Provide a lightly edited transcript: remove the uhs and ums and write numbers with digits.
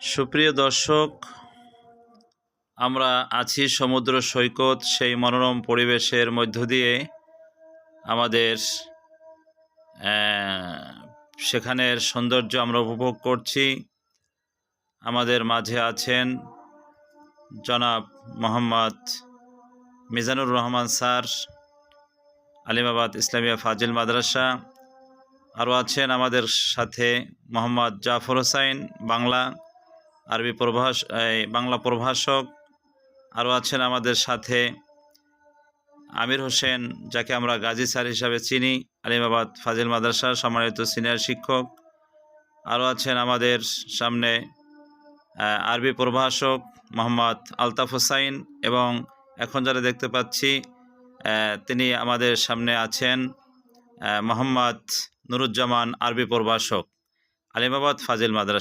সুপ্রিয় দর্শক, আমরা আছি সমুদ্র সৈকত। সেই মনোরম পরিবেশের মধ্য দিয়ে আমাদের সেখানের সৌন্দর্য আমরা উপভোগ করছি। আমাদের মাঝে আছেন জনাব মোহাম্মদ মিজানুর রহমান স্যার, আলিমাবাদ ইসলামিয়া ফাজিল মাদ্রাসা। আরও আছেন আমাদের সাথে মোহাম্মদ জাফর হোসাইন, বাংলা প্রভাষক। আরও আছেন আমাদের সাথে আমির হোসেন, যাকে আমরা গাজী স্যার হিসাবে চিনি, আলিমাবাদ ফাজিল মাদ্রাসার সম্মানিত সিনিয়র শিক্ষক। আরও আছেন আমাদের সামনে আরবি প্রভাষক মোহাম্মদ আলতাফ হোসাইন, এবং এখন যারা দেখতে পাচ্ছি তিনি আমাদের সামনে আছেন মোহাম্মদ নুরুজ্জামান, আরবি প্রভাষক, আলিমাবাদ ফাজিল মাদ্রাসা।